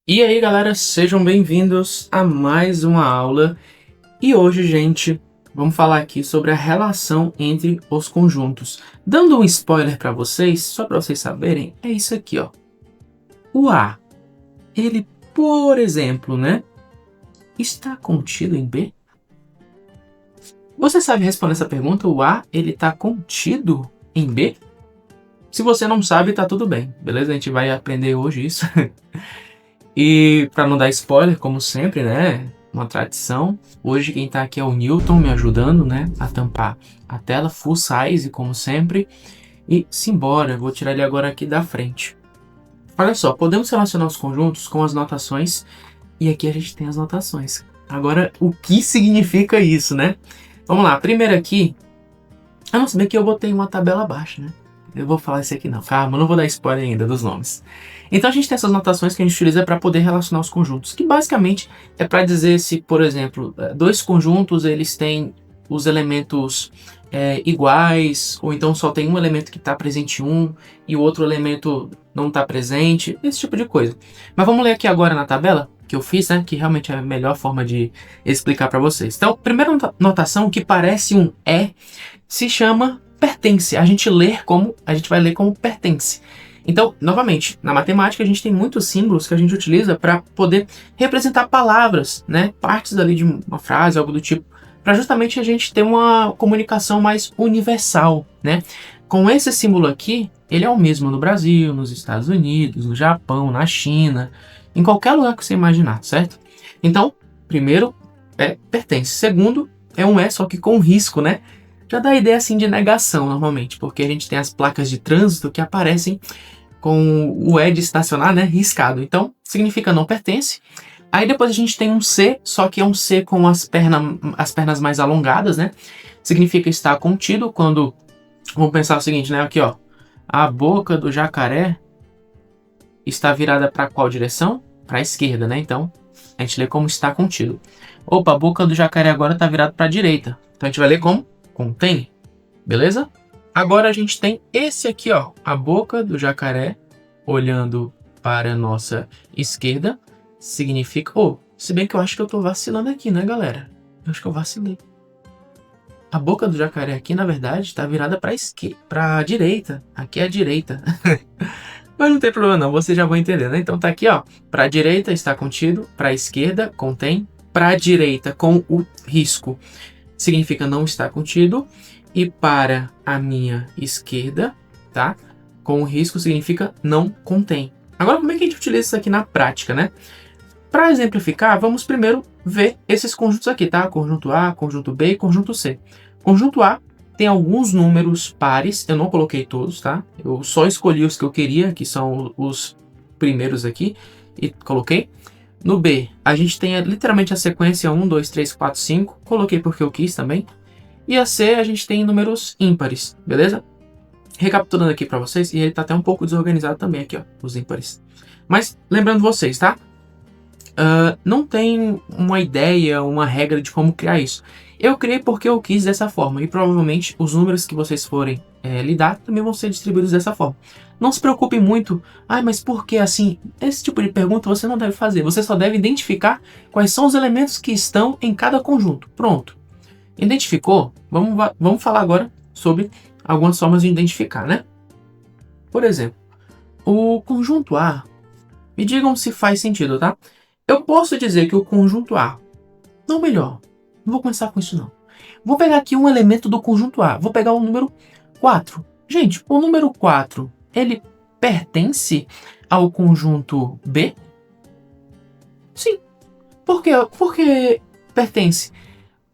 E aí, galera, sejam bem-vindos a mais uma aula. E hoje, gente, vamos falar aqui sobre a relação entre os conjuntos. Dando um spoiler para vocês, só para vocês saberem, é isso aqui, ó. O A, ele, por exemplo, né, está contido em B? Você sabe responder essa pergunta? O A, ele está contido em B? Se você não sabe, tá tudo bem, beleza? A gente vai aprender hoje isso. E para não dar spoiler, como sempre, né? Uma tradição. Hoje quem tá aqui é o Newton me ajudando, né? A tampar a tela full size, como sempre. E simbora, vou tirar ele agora aqui da frente. Olha só, podemos relacionar os conjuntos com as notações. E aqui a gente tem as notações. Agora, o que significa isso, né? Vamos lá, primeiro aqui. Ah, não, se bem que eu botei uma tabela abaixo, né? Eu vou falar isso aqui não, calma, não vou dar spoiler ainda dos nomes. Então a gente tem essas notações que a gente utiliza para poder relacionar os conjuntos, que basicamente é para dizer se, por exemplo, dois conjuntos eles têm os elementos iguais, ou então só tem um elemento que está presente em um e o outro elemento não está presente, esse tipo de coisa. Mas vamos ler aqui agora na tabela que eu fiz, né, que realmente é a melhor forma de explicar para vocês. Então, primeira notação que parece um se chama pertence. A gente vai ler como pertence. Então, novamente, na matemática a gente tem muitos símbolos que a gente utiliza para poder representar palavras, né, partes ali de uma frase, algo do tipo, para justamente a gente ter uma comunicação mais universal, né? Com esse símbolo aqui, ele é o mesmo no Brasil, nos Estados Unidos, no Japão, na China, em qualquer lugar que você imaginar, certo? Então, primeiro é pertence. Segundo é um só que com risco, né? Já dá a ideia assim de negação normalmente, porque a gente tem as placas de trânsito que aparecem com o de estacionar, né, riscado. Então, significa não pertence. Aí depois a gente tem um C, só que é um C com as pernas mais alongadas, né? Significa estar contido quando... Vamos pensar o seguinte, né? Aqui, ó. A boca do jacaré está virada para qual direção? Para a esquerda, né? Então, a gente lê como está contido. Opa, a boca do jacaré agora está virada para a direita. Então, a gente vai ler como contém, beleza? Agora a gente tem esse aqui, ó, a boca do jacaré olhando para a nossa esquerda, significa... se bem que eu acho que eu tô vacilando aqui, né, galera? Eu acho que eu vacilei. A boca do jacaré aqui, na verdade, está virada para a direita. Aqui é a direita. Mas não tem problema não, vocês já vão entender, né? Então tá aqui, ó, para a direita está contido, para a esquerda contém, para a direita com o risco significa não está contido, e para a minha esquerda, tá? Com o risco significa não contém. Agora, como é que a gente utiliza isso aqui na prática, né? Para exemplificar, vamos primeiro ver esses conjuntos aqui, tá? Conjunto A, conjunto B e conjunto C. Conjunto A tem alguns números pares, eu não coloquei todos, tá? Eu só escolhi os que eu queria, que são os primeiros aqui, e coloquei. No B, a gente tem literalmente a sequência 1, 2, 3, 4, 5. Coloquei porque eu quis também. E a C, a gente tem números ímpares, beleza? Recapitulando aqui para vocês, e ele tá até um pouco desorganizado também aqui, ó, os ímpares. Mas, lembrando vocês, tá? Não tem uma ideia, uma regra de como criar isso. Eu criei porque eu quis dessa forma, e provavelmente os números que vocês forem lidar também vão ser distribuídos dessa forma. Não se preocupe muito, mas por que assim? Esse tipo de pergunta você não deve fazer, você só deve identificar quais são os elementos que estão em cada conjunto. Pronto. Identificou? Vamos falar agora sobre algumas formas de identificar, né? Por exemplo, o conjunto A, me digam se faz sentido, tá? Eu posso dizer que o conjunto A, não melhor, não vou começar com isso não. Vou pegar aqui um elemento do conjunto A, vou pegar o número 4. Gente, o número 4, ele pertence ao conjunto B? Sim. Por quê? Por que pertence?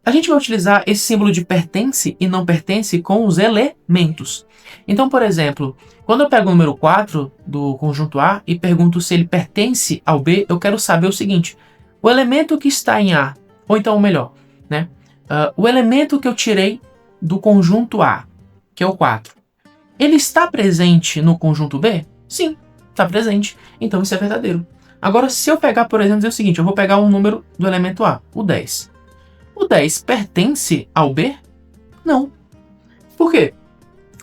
A gente vai utilizar esse símbolo de pertence e não pertence com os elementos. Então, por exemplo, quando eu pego o número 4 do conjunto A e pergunto se ele pertence ao B, eu quero saber o seguinte: o elemento que está em A, ou então, melhor, né? O elemento que eu tirei do conjunto A, que é o 4, ele está presente no conjunto B? Sim, está presente. Então isso é verdadeiro. Agora, se eu pegar, por exemplo, dizer o seguinte, eu vou pegar um número do elemento A, o 10. O 10 pertence ao B? Não. Por quê?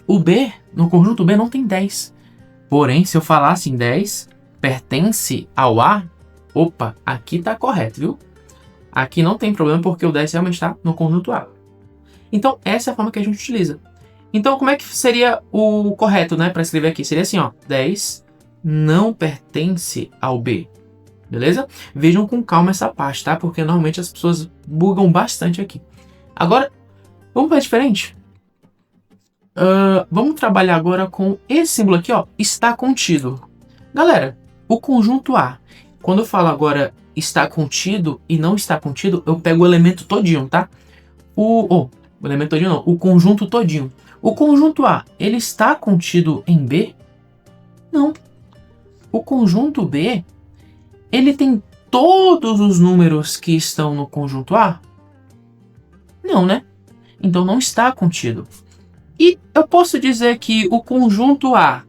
O B, no conjunto B, não tem 10. Porém, se eu falasse em 10, pertence ao A, Opa, aqui tá correto, viu? Aqui não tem problema porque o 10 realmente está no conjunto A. Então, essa é a forma que a gente utiliza. Então, como é que seria o correto, né, para escrever aqui? Seria assim, ó, 10 não pertence ao B. Beleza? Vejam com calma essa parte, tá? Porque normalmente as pessoas bugam bastante aqui. Agora, vamos para diferente? Vamos trabalhar agora com esse símbolo aqui, ó, está contido. Galera, o conjunto A, quando eu falo agora está contido e não está contido, eu pego o elemento todinho, tá? O elemento todinho não, o conjunto todinho. O conjunto A, ele está contido em B? Não. O conjunto B, ele tem todos os números que estão no conjunto A? Não, né? Então não está contido. E eu posso dizer que o conjunto A,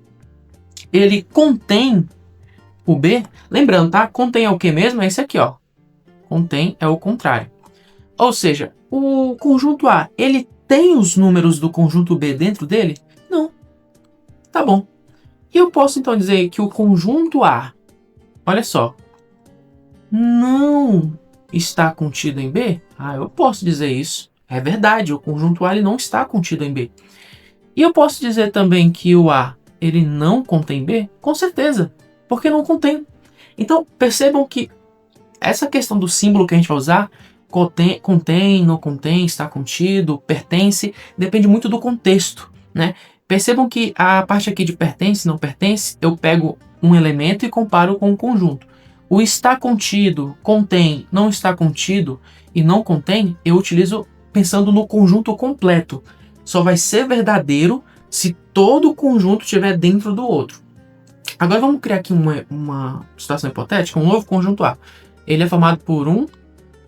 ele contém o B? Lembrando, tá? Contém é o que mesmo? É esse aqui, ó. Contém é o contrário. Ou seja, o conjunto A, ele tem os números do conjunto B dentro dele? Não. Tá bom. E eu posso então dizer que o conjunto A, olha só, não está contido em B? Ah, eu posso dizer isso. É verdade, o conjunto A ele não está contido em B. E eu posso dizer também que o A ele não contém B? Com certeza, porque não contém. Então, percebam que essa questão do símbolo que a gente vai usar, contém, não contém, está contido, pertence, depende muito do contexto, né? Percebam que a parte aqui de pertence, não pertence, eu pego um elemento e comparo com um conjunto. O está contido, contém, não está contido e não contém, eu utilizo pensando no conjunto completo. Só vai ser verdadeiro se todo o conjunto estiver dentro do outro. Agora vamos criar aqui uma situação hipotética, um novo conjunto A. Ele é formado por 1,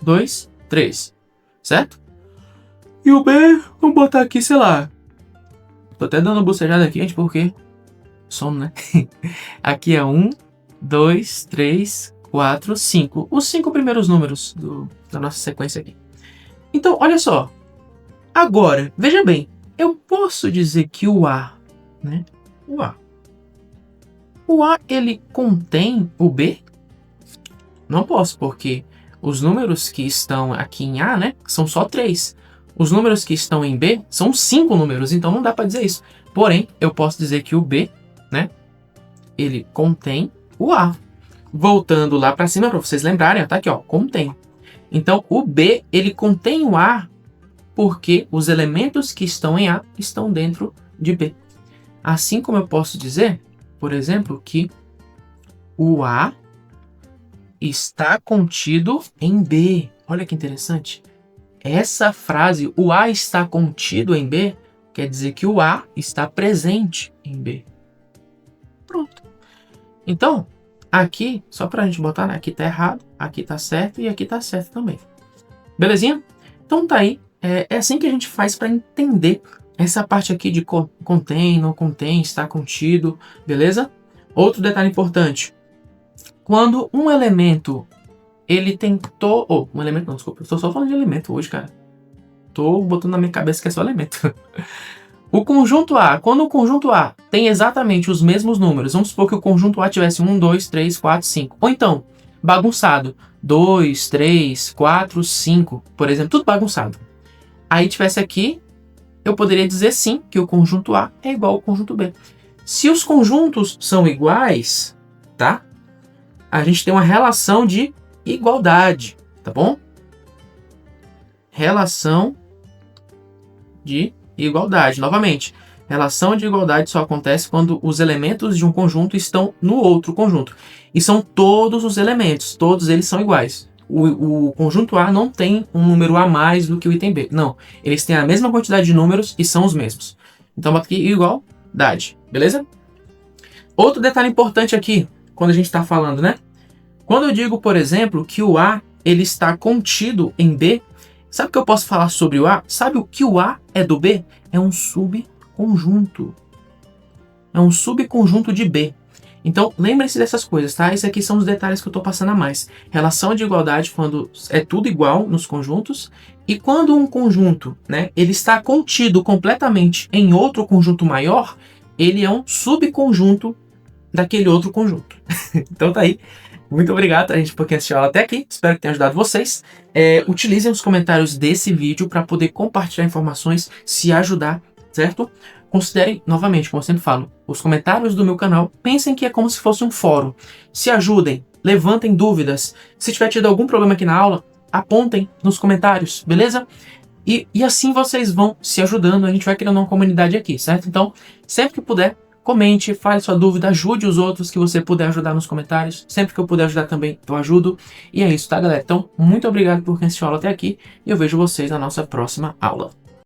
2, 3, certo? E o B, vamos botar aqui, sei lá. Tô até dando uma bocejada aqui, gente, porque sono, né? Aqui é 1, 2, 3, 4, 5. Os 5 primeiros números da nossa sequência aqui. Então, olha só. Agora, veja bem. Eu posso dizer que o A, né? O A, ele contém o B? Não posso, porque os números que estão aqui em A, né, são só 3. Os números que estão em B são 5 números, então não dá para dizer isso. Porém, eu posso dizer que o B, né, ele contém o A. Voltando lá para cima, para vocês lembrarem, tá aqui, ó, contém. Então, o B, ele contém o A porque os elementos que estão em A estão dentro de B. Assim como eu posso dizer, por exemplo, que o A está contido em B. Olha que interessante. Essa frase, o A está contido em B, quer dizer que o A está presente em B. Pronto. Então, aqui, só para a gente botar, né? Aqui está errado, aqui está certo e aqui está certo também. Belezinha? Então tá aí. É assim que a gente faz para entender essa parte aqui de contém, não contém, está contido, beleza? Outro detalhe importante. Quando um elemento, ele tem um elemento não, desculpa. Eu estou só falando de elemento hoje, cara. Tô botando na minha cabeça que é só elemento. O conjunto A, quando o conjunto A tem exatamente os mesmos números, vamos supor que o conjunto A tivesse 1, 2, 3, 4, 5. Ou então, bagunçado, 2, 3, 4, 5, por exemplo, tudo bagunçado. Aí tivesse aqui, eu poderia dizer sim que o conjunto A é igual ao conjunto B. Se os conjuntos são iguais, tá? A gente tem uma relação de igualdade, tá bom? Relação de igualdade. Novamente, relação de igualdade só acontece quando os elementos de um conjunto estão no outro conjunto. E são todos os elementos, todos eles são iguais. O conjunto A não tem um número a mais do que o item B. Não, eles têm a mesma quantidade de números e são os mesmos. Então, bota aqui igualdade, beleza? Outro detalhe importante aqui, quando a gente está falando, né? Quando eu digo, por exemplo, que o A ele está contido em B, sabe o que eu posso falar sobre o A? Sabe o que o A é do B? É um subconjunto. É um subconjunto de B. Então, lembrem-se dessas coisas, tá? Esses aqui são os detalhes que eu estou passando a mais. Relação de igualdade quando é tudo igual nos conjuntos. E quando um conjunto, né, ele está contido completamente em outro conjunto maior, ele é um subconjunto daquele outro conjunto. Então tá aí Muito obrigado, a gente, por quem assistiu a aula até aqui. Espero que tenha ajudado vocês. Utilizem os comentários desse vídeo para poder compartilhar informações, se ajudar, certo? Considerem, novamente, como eu sempre falo, os comentários do meu canal, pensem que é como se fosse um fórum. Se ajudem, levantem dúvidas. Se tiver tido algum problema aqui na aula, apontem nos comentários, beleza? E assim vocês vão se ajudando, a gente vai criando uma comunidade aqui, certo? Então, sempre que puder, comente, fale sua dúvida, ajude os outros que você puder ajudar nos comentários. Sempre que eu puder ajudar também, eu ajudo. E é isso, tá, galera? Então, muito obrigado por quem assistiu a aula até aqui e eu vejo vocês na nossa próxima aula.